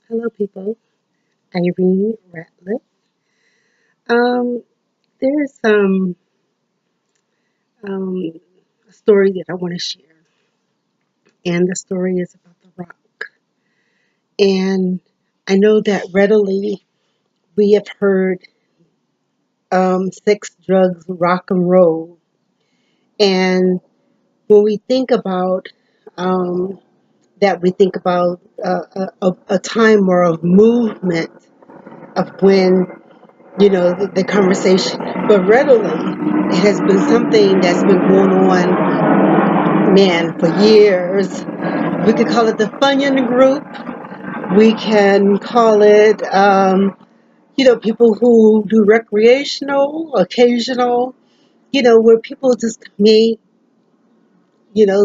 Hello, people. Irene Ratliff. Um, there's um, a story that I want to share, and the story is about the rock. And I know that readily we have heard sex, drugs, rock and roll, and when we think about um, that, we think about a time or a movement of when the conversation. But readily, it has been something that's been going on, man, for years. We could call it the Funyun group. We can call it, people who do recreational, occasional, where people just may,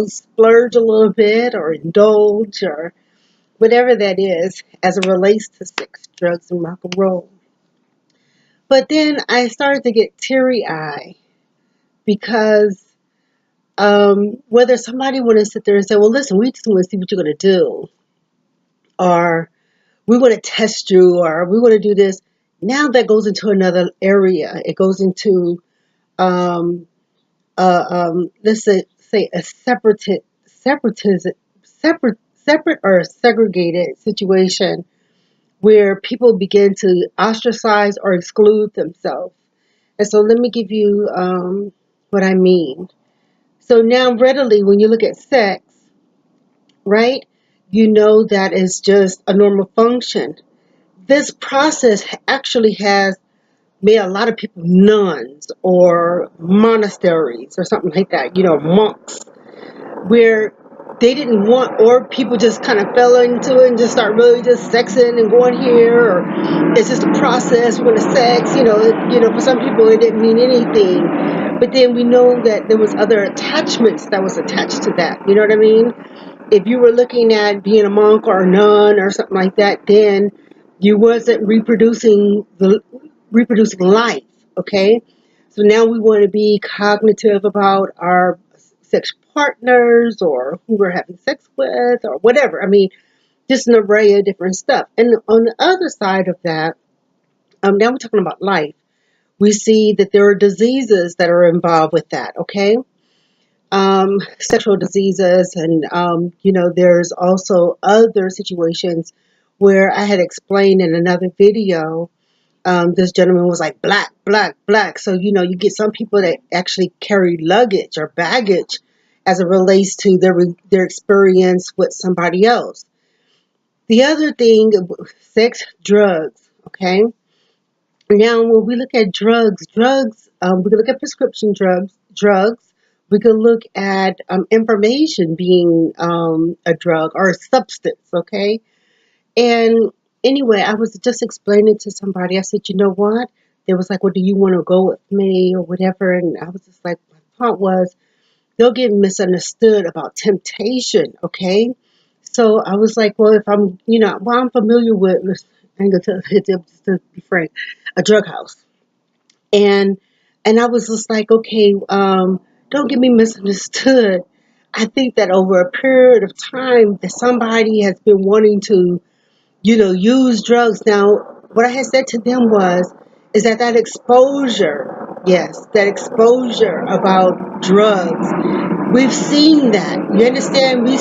splurge a little bit or indulge or whatever that is as it relates to sex, drugs, and rock and roll. But then I started to get teary eyed because whether somebody want to sit there and say, well, listen, we just want to see what you're going to do, or we want to test you, or we want to do this. Now that goes into another area. It goes into, let's say a separate or segregated situation where people begin to ostracize or exclude themselves. And so let me give you what I mean. So now readily, when you look at sex, right? You know that is just a normal function. This process actually has made a lot of people nuns or monasteries or something like that, monks, where they didn't want, or people just kind of fell into it and just start really just sexing and going here, or it's just a process. We're gonna sex, for some people it didn't mean anything, but then we know that there was other attachments that was attached to that. You know what I mean? If you were looking at being a monk or a nun or something like that, then you wasn't reproducing life. Okay, so now we want to be cognitive about our sex partners or who we're having sex with or whatever. I mean, just an array of different stuff. And on the other side of that, now we're talking about life. We see that there are diseases that are involved with that. Okay, sexual diseases, and there's also other situations where I had explained in another video. This gentleman was like black, black, black. So you get some people that actually carry luggage or baggage as it relates to their experience with somebody else. The other thing, sex, drugs. Okay. Now, when we look at drugs, we can look at prescription drugs. We can look at information being a drug or a substance, okay? And anyway, I was just explaining to somebody. I said, you know what? They was like, well, do you want to go with me or whatever? And I was just like, my thought was, they'll get misunderstood about temptation, okay? So I was like, well, if I'm, I'm familiar with, I ain't gonna tell to be frank, a drug house. And I was just like, okay, don't get me misunderstood. I think that over a period of time that somebody has been wanting to, use drugs. Now, what I had said to them was, is that exposure, yes, that exposure about drugs, we've seen that. You understand? We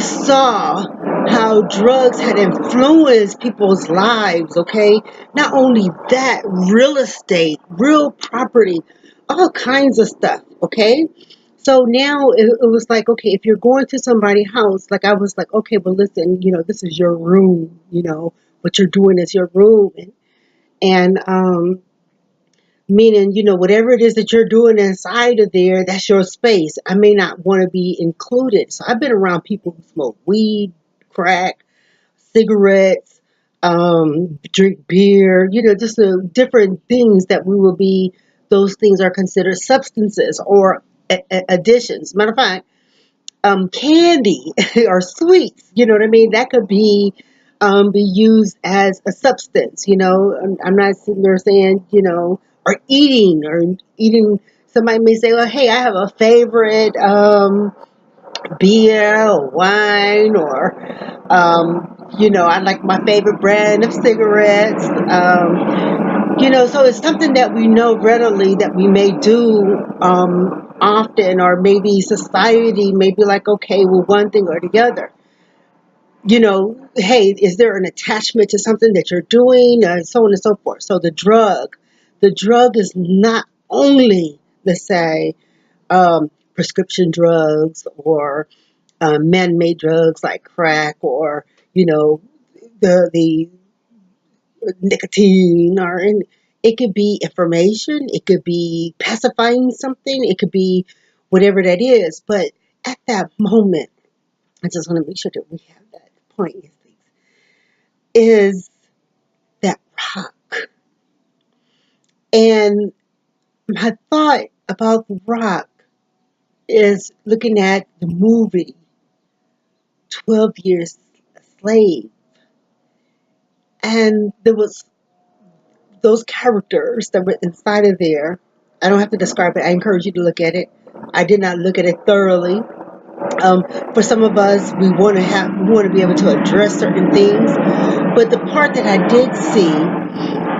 saw how drugs had influenced people's lives, okay? Not only that, real estate, real property, all kinds of stuff, okay? So now it was like, okay, if you're going to somebody's house, like I was like, okay, well, listen, this is your room, what you're doing is your room. And meaning, whatever it is that you're doing inside of there, that's your space. I may not want to be included. So I've been around people who smoke weed, crack, cigarettes, drink beer, just the different things that we will be, those things are considered substances or additions. Matter of fact, candy or sweets, you know what I mean? That could be used as a substance, I'm not sitting there saying, or eating. Somebody may say, well, hey, I have a favorite beer or wine or I like my favorite brand of cigarettes. So it's something that we know readily that we may do often, or maybe society may be like, okay, well, one thing or the other. Hey, is there an attachment to something that you're doing, so on and so forth. So the drug is not only, let's say, prescription drugs or man-made drugs like crack, or the nicotine, or it could be information, it could be pacifying something, it could be whatever that is. But at that moment, I just want to make sure that we have that point, is that rock. And my thought about the rock is looking at the movie 12 Years a Slave. And there was those characters that were inside of there. I don't have to describe it. I encourage you to look at it. I did not look at it thoroughly. For some of us, we want to be able to address certain things. But the part that I did see,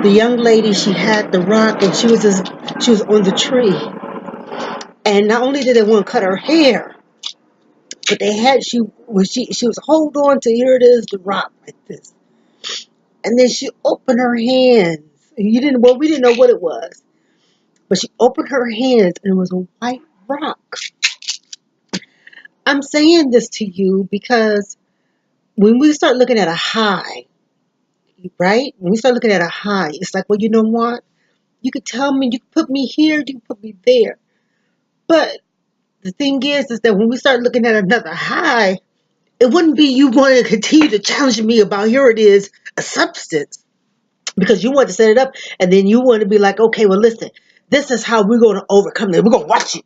the young lady, she had the rock, and she was on the tree. And not only did they want to cut her hair, but she was hold on to, here it is, the rock, like this. And then she opened her hands. We didn't know what it was. But she opened her hands, and it was a white rock. I'm saying this to you because when we start looking at a high, right? When we start looking at a high, it's like, well, you know what? You could tell me, you could put me here, you could put me there. But the thing is that when we start looking at another high, it wouldn't be you wanting to continue to challenge me about, here it is, a substance, because you want to set it up, and then you want to be like, okay, well, listen, this is how we're going to overcome it. We're going to watch it.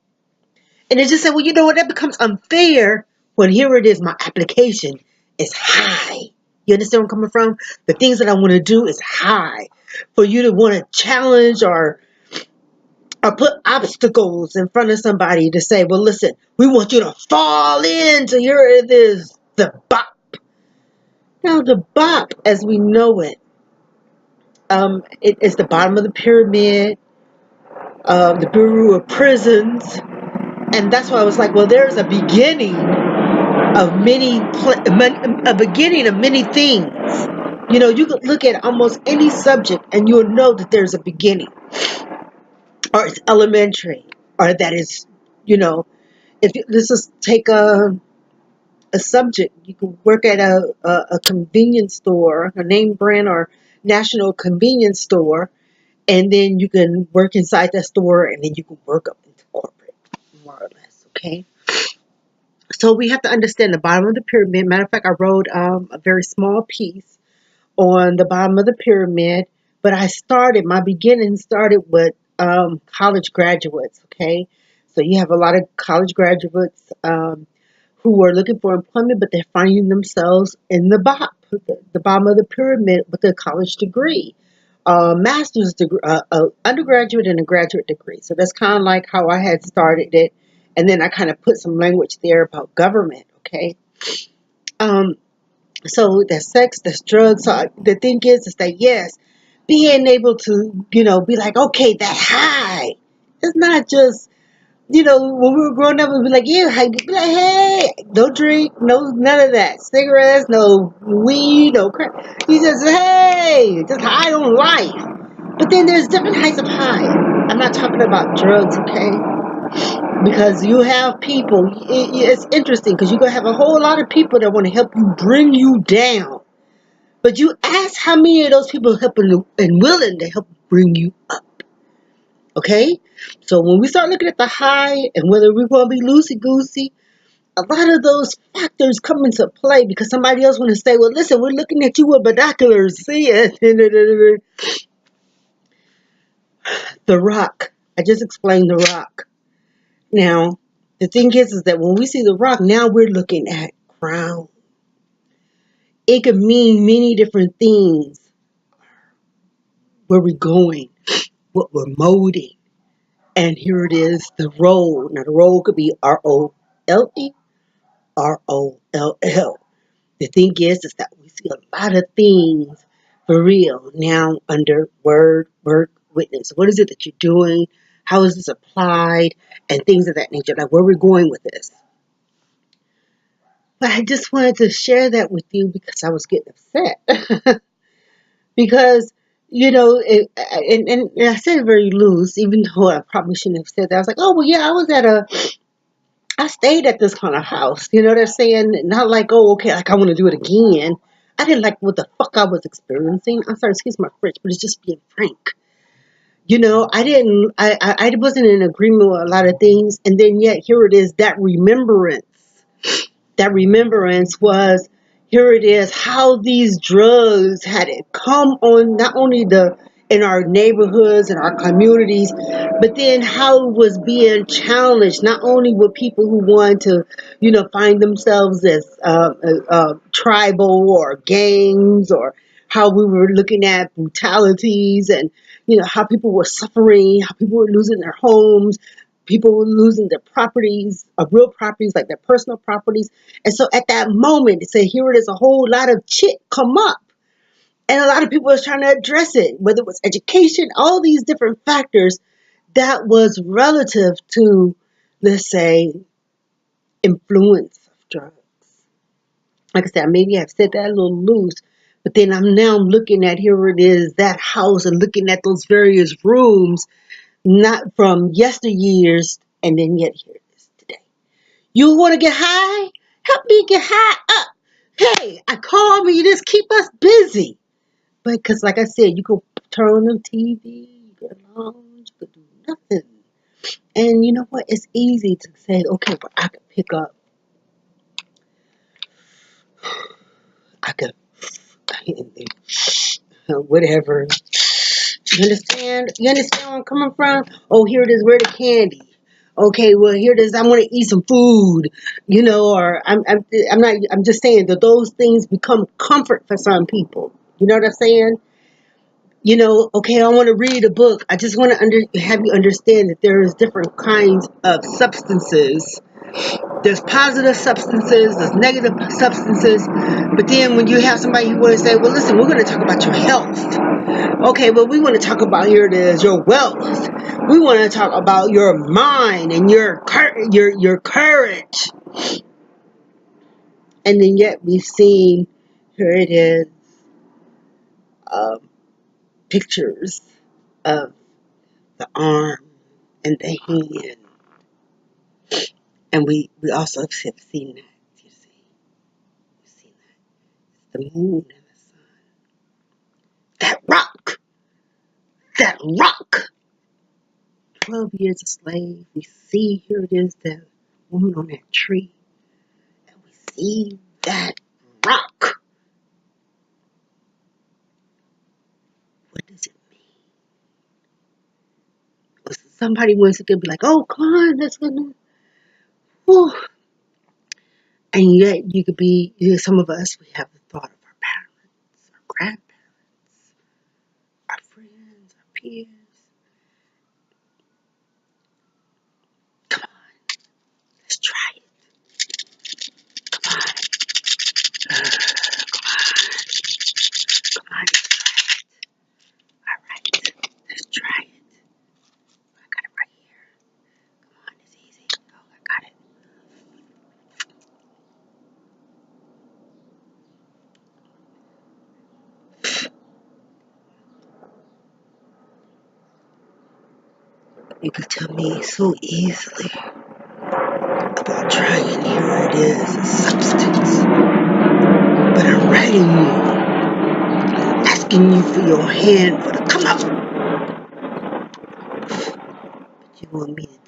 And it just said, well, you know what? That becomes unfair when, here it is, my application is high. You understand where I'm coming from? The things that I want to do is high. For you to want to challenge or put obstacles in front of somebody to say, well, listen, we want you to fall into, here it is, the bop. Now, the bop, as we know it, it is the bottom of the pyramid, the Bureau of Prisons. And that's why I was like, well, there's a beginning of a beginning of many things. You could look at almost any subject and you'll know that there's a beginning, or it's elementary, or that is, let's just take a subject. You can work at a convenience store, a name brand or national convenience store, and then you can work inside that store, and then you can work up into corporate, more or less. Okay. So we have to understand the bottom of the pyramid. Matter of fact, I wrote a very small piece on the bottom of the pyramid, but my beginning started with college graduates. Okay. So you have a lot of college graduates who are looking for employment, but they're finding themselves in the bottom of the pyramid with a college degree, master's degree, undergraduate and a graduate degree. So that's kind of like how I had started it. And then I kind of put some language there about government. Okay. Um, so there's sex, there's drugs. So the thing is that, yes, being able to, be like, okay, that high. It's not just, when we were growing up, we'd be like, yeah, be like, hey, no drink, no, none of that. Cigarettes, no weed, no crack. You just, hey, just high on life. But then there's different heights of high. I'm not talking about drugs, okay? Because you have people, it's interesting because you're going to have a whole lot of people that want to help you bring you down. But you ask how many of those people are helping and willing to help bring you up. Okay? So when we start looking at the high and whether we want to be loosey-goosey, a lot of those factors come into play because somebody else want to say, well, listen, we're looking at you with binoculars. See it? The rock. I just explained the rock. Now, the thing is that when we see the rock, now we're looking at crown. It could mean many different things. Where we're going, what we're molding. And here it is, the roll. Now, the roll could be ROLE, ROLL. The thing is that we see a lot of things for real now under word, work, witness. What is it that you're doing? How is this applied? And things of that nature, like where we're going with this. But I just wanted to share that with you because I was getting upset. Because, and I said it very loose, even though I probably shouldn't have said that. I was like, oh, well, yeah, I stayed at this kind of house. You know what I'm saying? Not like, oh, okay, like I want to do it again. I didn't like what the fuck I was experiencing. I'm sorry, excuse my French, but it's just being frank. I wasn't in agreement with a lot of things. And then yet here it is, that remembrance was, here it is, how these drugs had it come on, not only in our neighborhoods and our communities, but then how it was being challenged, not only with people who wanted to, find themselves as tribal or gangs, or how we were looking at brutalities, and how people were suffering, how people were losing their homes, people were losing their properties, real properties, like their personal properties. And so at that moment, they say, here it is, a whole lot of shit come up. And a lot of people was trying to address it, whether it was education, all these different factors that was relative to, let's say, influence of drugs. Like I said, maybe I've said that a little loose, but then I'm now looking at, here it is, that house, and looking at those various rooms, not from yesteryears, and then yet here it is today. You want to get high? Help me get high up. Hey, I call me, just keep us busy. But because, like I said, you could turn on the TV, you could lounge, you could do nothing. And you know what? It's easy to say, okay, but I could pick up, I could, whatever. You understand? You understand where I'm coming from? Oh, here it is. Where the candy? Okay, well, here it is. I want to eat some food, or I'm not. I'm just saying that those things become comfort for some people. You know what I'm saying? Okay, I want to read a book. I just want to have you understand that there is different kinds of substances. There's positive substances, there's negative substances, but then when you have somebody who want to say, well, listen, we're going to talk about your health. Okay, well, we want to talk about, here it is, your wealth. We want to talk about your mind and your courage. And then yet we've seen, here it is, pictures of the arm and the hand. And we also have seen that, you see. We've seen that. The moon and the sun. That rock! That rock! 12 years a slave. We see, here it is, the woman on that tree. And we see that rock. What does it mean? Somebody wants to be like, oh, come on, let's go. Whew. And yet you could be, some of us, we have the thought of our parents, our grandparents, our friends, our peers. Come on, let's try it. Come on. Come on, let's try it. All right, let's try it. I got it right here. Come on, it's easy. Oh, I got it. You could tell me so easily about trying, here it is, a substance. But I'm writing you, asking you for your hand for the come up. But you want me to